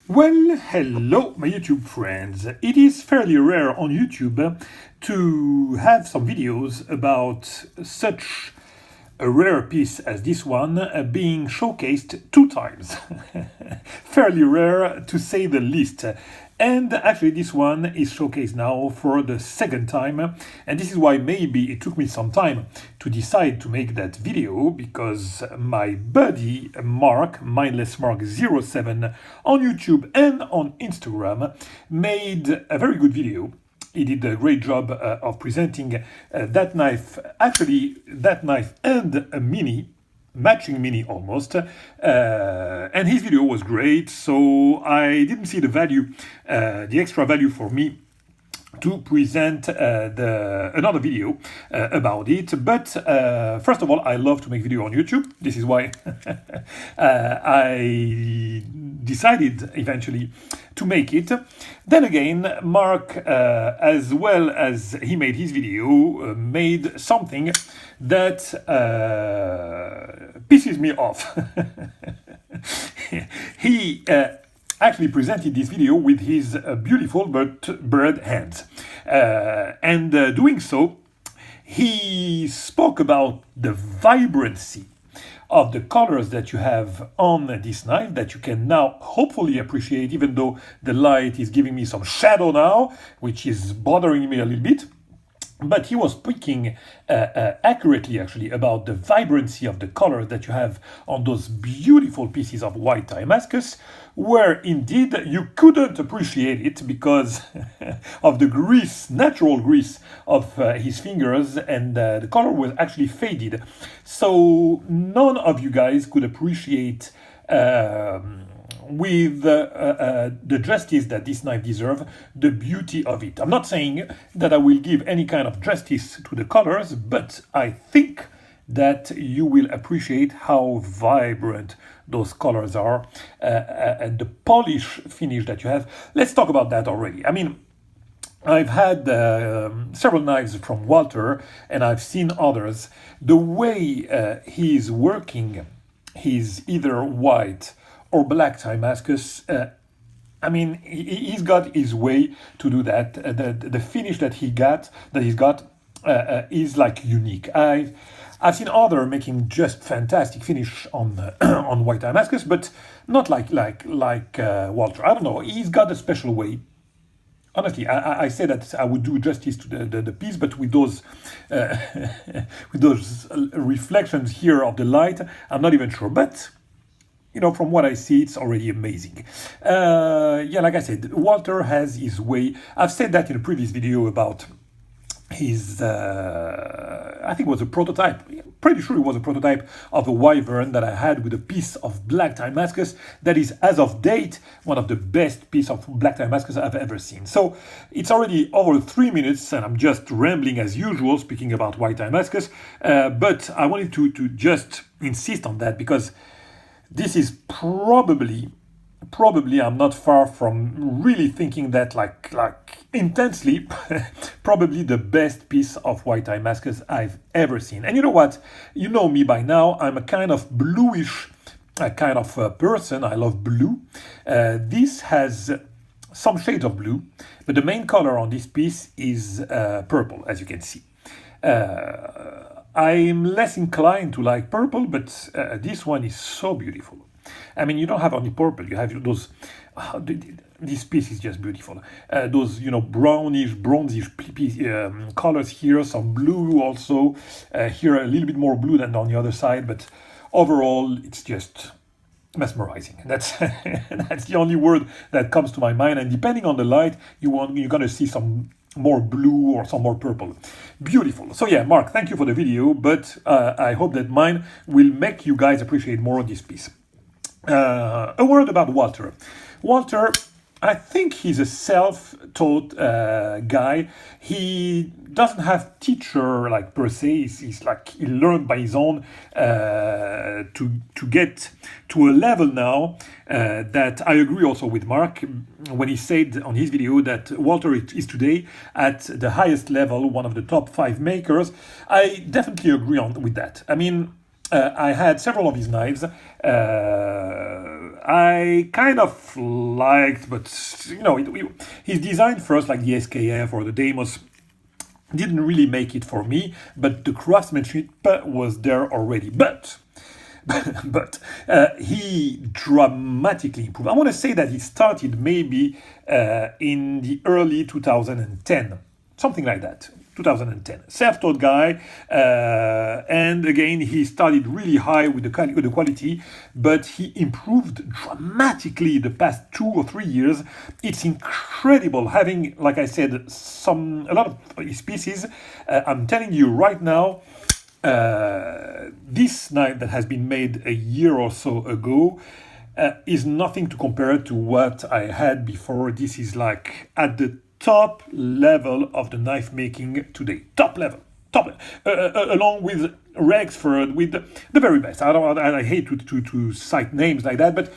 Well, hello, my YouTube friends. It is fairly rare on YouTube to have some videos about such a rare piece as this one being showcased 2 times. Fairly rare to say the least. And actually this one is showcased now for the 2nd time, and this is why maybe it took me some time to decide to make that video, because my buddy Mark, mindlessmark07 on YouTube and on Instagram, made a very good video. He did a great job of presenting that knife, actually that knife and a mini, matching mini almost, and his video was great, so I didn't see the value, the extra value for me to present another video about it. But first of all, I love to make video on YouTube. This is why I decided eventually to make it. Then again, Mark, as well as he made his video, made something that pisses me off. He actually presented this video with his beautiful but bird hands. And doing so, he spoke about the vibrancy of the colors that you have on this knife that you can now hopefully appreciate, even though the light is giving me some shadow now, which is bothering me a little bit. But he was speaking accurately, actually, about the vibrancy of the color that you have on those beautiful pieces of white Damascus, where indeed you couldn't appreciate it because of the grease, natural grease of his fingers, and the color was actually faded. So none of you guys could appreciate with the justice that this knife deserves, the beauty of it. I'm not saying that I will give any kind of justice to the colors, but I think that you will appreciate how vibrant those colors are and the polish finish that you have. Let's talk about that already. I mean, I've had several knives from Walter, and I've seen others. The way he's working his either white or black Damascus, I mean, he's got his way to do that. The finish that he's got is like unique. I've seen other making just fantastic finish on on white Damascus, but not like Walter. I don't know. He's got a special way. Honestly, I say that I would do justice to the piece, but with those with those reflections here of the light, I'm not even sure. But you know, from what I see, it's already amazing. Yeah, like I said, Walter has his way. I've said that in a previous video about his, I think it was a prototype, pretty sure it was a prototype of a wyvern that I had with a piece of black Damascus that is, as of date, one of the best pieces of black Damascus I've ever seen. So it's already over 3 minutes and I'm just rambling as usual, speaking about white Damascus, but I wanted to just insist on that because this is probably I'm not far from really thinking that like intensely, probably the best piece of white Damascus I've ever seen. And you know what? You know me by now. I'm a kind of bluish kind of person. I love blue. This has some shades of blue, but the main color on this piece is purple, as you can see. I'm less inclined to like purple, but this one is so beautiful. I mean, you don't have only purple, you have those, this piece is just beautiful. Those, you know, brownish, bronzish colors here, some blue also. Here a little bit more blue than on the other side, but overall it's just mesmerizing. That's that's the only word that comes to my mind. And depending on the light, you're gonna see some more blue or some more purple. Beautiful. So yeah, Mark, thank you for the video, but I hope that mine will make you guys appreciate more of this piece. A word about Walter. Walter, I think he's a self-taught guy. He doesn't have teacher like per se. He's like he learned by his own to get to a level now that I agree also with Mark when he said on his video that Walter is today at the highest level, one of the top 5 makers. I definitely agree with that. I mean, I had several of his knives. I kind of liked, but his design first, like the SKF or the Deimos, didn't really make it for me, but the craftsmanship was there already. But he dramatically improved. I want to say that he started maybe in the early 2010, something like that. 2010, self-taught guy, and again he started really high with the quality, but he improved dramatically the past 2 or 3 years. It's incredible having, like I said, a lot of his pieces. I'm telling you right now, this knife that has been made a year or so ago is nothing to compare to what I had before. This is like at the top level of the knife making today. Top level. Along with Rexford, with the very best. I hate to cite names like that, but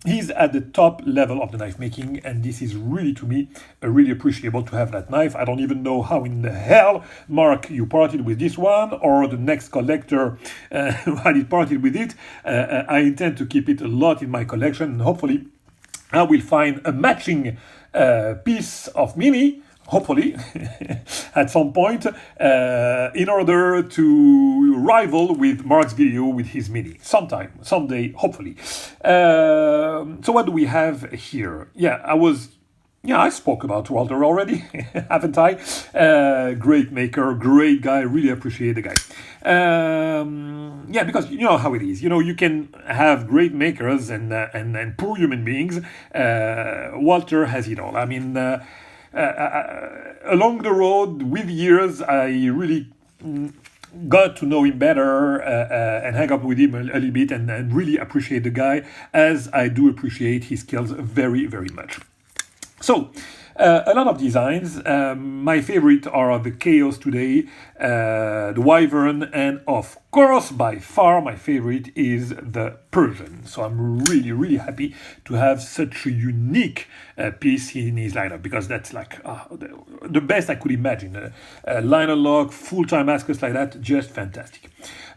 he's at the top level of the knife making, and this is really, to me, really appreciable to have that knife. I don't even know how in the hell, Mark, you parted with this one, or the next collector had it parted with it. I intend to keep it a lot in my collection, and hopefully I will find a matching piece of Mini, hopefully, at some point, in order to rival with Mark's video with his Mini. Someday, hopefully. So what do we have here? I spoke about Walter already, haven't I? Great maker, great guy, really appreciate the guy. Because you know how it is. You can have great makers and poor human beings. Walter has it all. I mean, along the road, with years, I really got to know him better and hang up with him a little bit and really appreciate the guy, as I do appreciate his skills very, very much. So, a lot of designs. My favorite are the Chaos today, the Wyvern, and of course, by far, my favorite is the Persian. So I'm really, really happy to have such a unique piece in his lineup, because that's like the best I could imagine. Liner lock, full-time Ascus like that, just fantastic.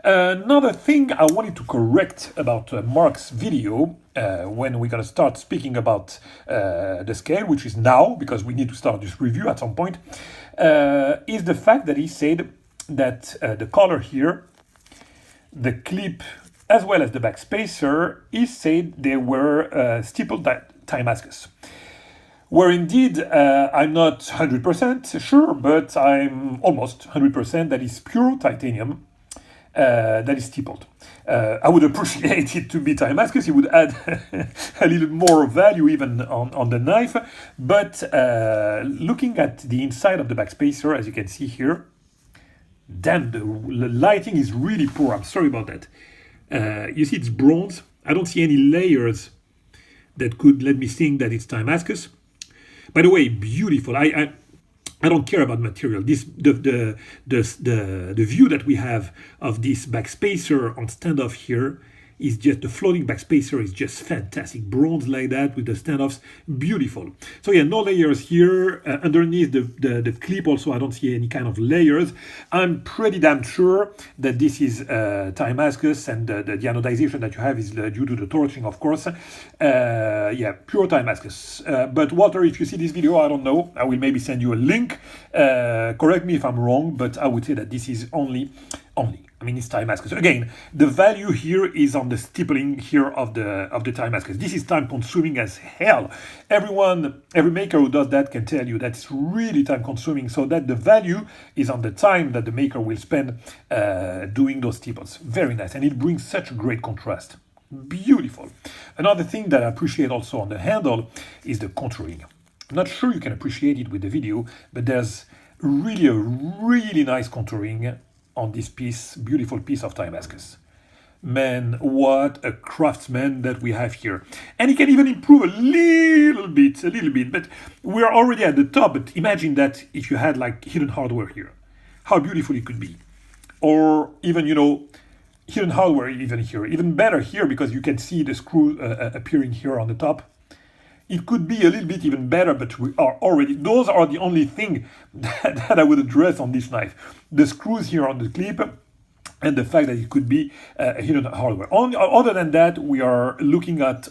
Another thing I wanted to correct about Mark's video, when we're going to start speaking about the scale, which is now, because we need to start this review at some point, is the fact that he said that the color here, the clip as well as the back spacer, he said they were steepled time Ascus. Where indeed, I'm not 100% sure, but I'm almost 100% that is pure titanium. That is steepled. I would appreciate it to be time Ascus. It would add a little more value even on the knife. But looking at the inside of the back spacer, as you can see here, damn, the lighting is really poor. I'm sorry about that. You see it's bronze. I don't see any layers that could let me think that it's time Ascus. By the way, beautiful. I don't care about material. The view that we have of this back spacer on standoff here is just, the floating back spacer is just fantastic. Bronze like that with the standoffs, beautiful. So yeah, no layers here. Underneath the clip also, I don't see any kind of layers. I'm pretty damn sure that this is time Ascus, and the anodization that you have is due to the torching, of course. Pure time Ascus. But Walter, if you see this video, I don't know, I will maybe send you a link. Correct me if I'm wrong, but I would say that this is only. I mean, it's time Ascus. Again, the value here is on the stippling here of the time Ascus. This is time consuming as hell. Every maker who does that can tell you that's really time consuming. So that the value is on the time that the maker will spend doing those stipples. Very nice, and it brings such a great contrast. Beautiful. Another thing that I appreciate also on the handle is the contouring. I'm not sure you can appreciate it with the video, but there's really a really nice contouring on this piece, beautiful piece of time Ascus. Man, what a craftsman that we have here. And he can even improve a little bit, but we're already at the top. But imagine that if you had like hidden hardware here, how beautiful it could be. Or even, hidden hardware even here, even better here, because you can see the screw appearing here on the top. It could be a little bit even better, but we are already, those are the only thing that I would address on this knife. The screws here on the clip, and the fact that it could be hidden hardware. Other than that, we are looking at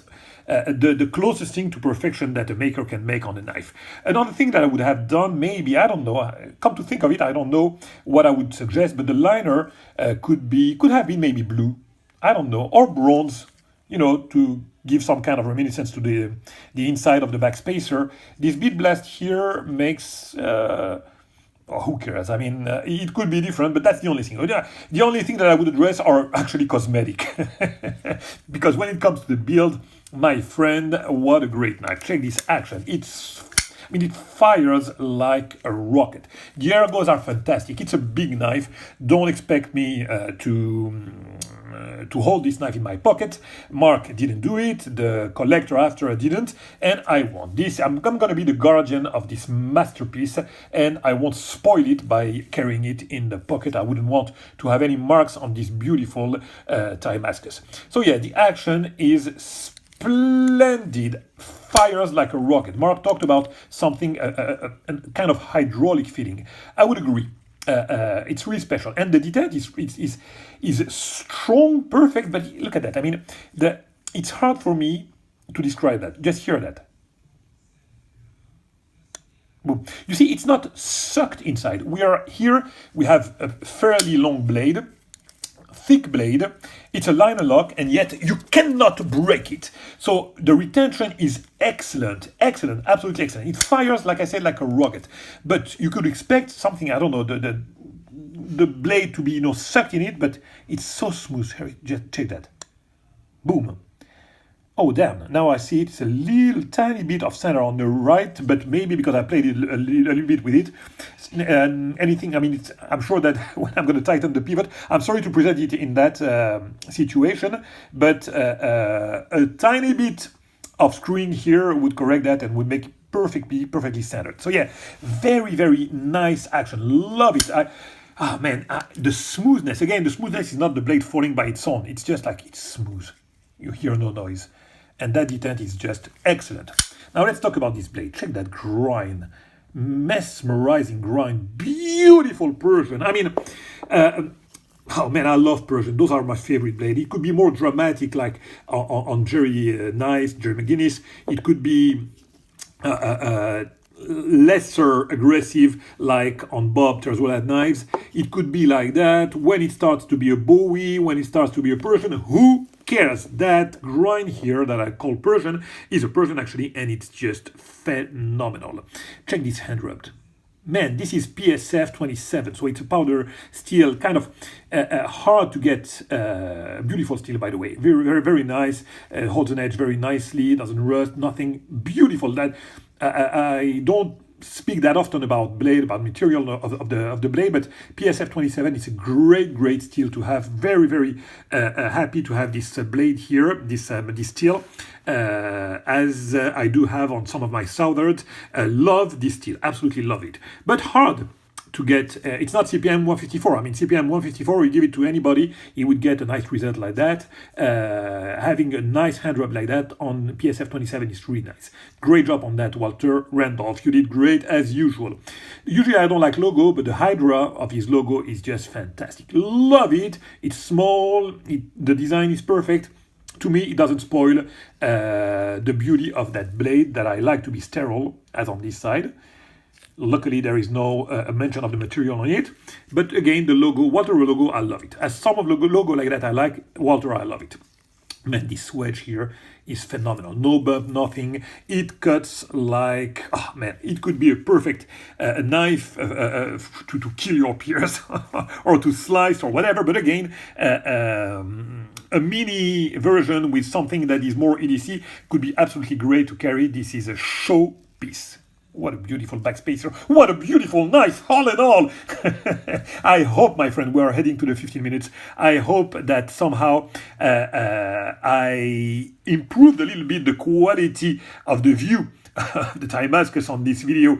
the closest thing to perfection that a maker can make on a knife. Another thing that I would have done, maybe, I don't know, come to think of it, I don't know what I would suggest, but the liner could have been maybe blue, I don't know, or bronze, you know, to give some kind of reminiscence to the inside of the backspacer. This bead blast here makes... oh, who cares? I mean, it could be different, but that's the only thing. The only thing that I would address are actually cosmetic. Because when it comes to the build, my friend, what a great knife. Check this action. It fires like a rocket. The ergos are fantastic. It's a big knife. Don't expect me to hold this knife in my pocket. Mark didn't do it, the collector after didn't, and I want this. I'm gonna be the guardian of this masterpiece, and I won't spoil it by carrying it in the pocket. I wouldn't want to have any marks on this beautiful Damascus. So yeah, the action is splendid, fires like a rocket. Mark talked about something, a kind of hydraulic feeling. I would agree. It's really special, and the detail is strong, perfect. But look at that. I mean, it's hard for me to describe that. Just hear that. Boom. You see, it's not sucked inside. We have a fairly long blade, thick blade. It's a liner lock, and yet you cannot break it. So the retention is excellent, absolutely excellent. It fires, like I said, like a rocket. But you could expect something, I don't know, the blade to be, you know, sucked in it, but it's so smooth. Just check that. Boom. Oh, damn. Now I see it's a little tiny bit of center on the right, but maybe because I played it a little bit with it. Anything, I mean, I'm sure that when I'm going to tighten the pivot, I'm sorry to present it in that situation, but a tiny bit of screwing here would correct that and would make it perfectly centered. So yeah, very, very nice action. Love it. The smoothness. Again, the smoothness is not the blade falling by its own. It's just like it's smooth. You hear no noise. And that detent is just excellent. Now let's talk about this blade. Check that grind. Mesmerizing grind. Beautiful Persian. I mean, oh man, I love Persian. Those are my favorite blade. It could be more dramatic, like on Jerry Nice, Jerry McGuinness. It could be lesser aggressive, like on Bob Terswell knives. It could be like that. When it starts to be a Bowie, when it starts to be a Persian, who cares? That grind here that I call Persian is a Persian actually, and it's just phenomenal. Check this hand rubbed. Man, this is PSF 27, so it's a powder steel, kind of hard to get, beautiful steel, by the way. Very, very, very nice, holds an edge very nicely, doesn't rust, nothing. Beautiful. That I don't speak that often about material of the blade, but PSF 27 is a great steel to have. Very, very happy to have this blade here, this steel, as I do have on some of my Southards. Love this steel, absolutely love it, but hard to get. It's not CPM 154. I mean, CPM 154, you give it to anybody, you would get a nice result like that. Having a nice hand rub like that on PSF 27 is really nice. Great job on that, Walter Randolph. You did great as usual. Usually I don't like logo, but the Hydra of his logo is just fantastic. Love it. It's small. The design is perfect. To me, it doesn't spoil the beauty of that blade that I like to be sterile, as on this side. Luckily, there is no mention of the material on it. But again, the logo, Walter logo, I love it. As some of logo like that I like, Walter, I love it. Man, this wedge here is phenomenal. No bump, nothing. It cuts like, oh man, it could be a perfect knife to kill your peers or to slice or whatever. But again, a mini version with something that is more EDC could be absolutely great to carry. This is a show piece. What a beautiful backspacer. What a beautiful knife, all in all. I hope, my friend, we are heading to the 15 minutes. I hope that somehow I improved a little bit the quality of the view of the Damascus on this video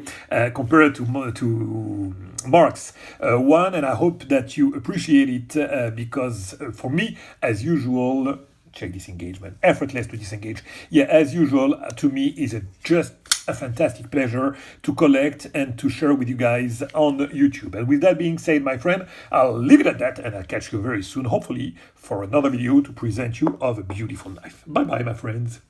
compared to Mark's one. And I hope that you appreciate it because for me, as usual, check disengagement, effortless to disengage. Yeah, as usual, to me, is a just a fantastic pleasure to collect and to share with you guys on YouTube. And with that being said, my friend, I'll leave it at that, and I'll catch you very soon, hopefully, for another video to present you of a beautiful life. Bye-bye, my friends.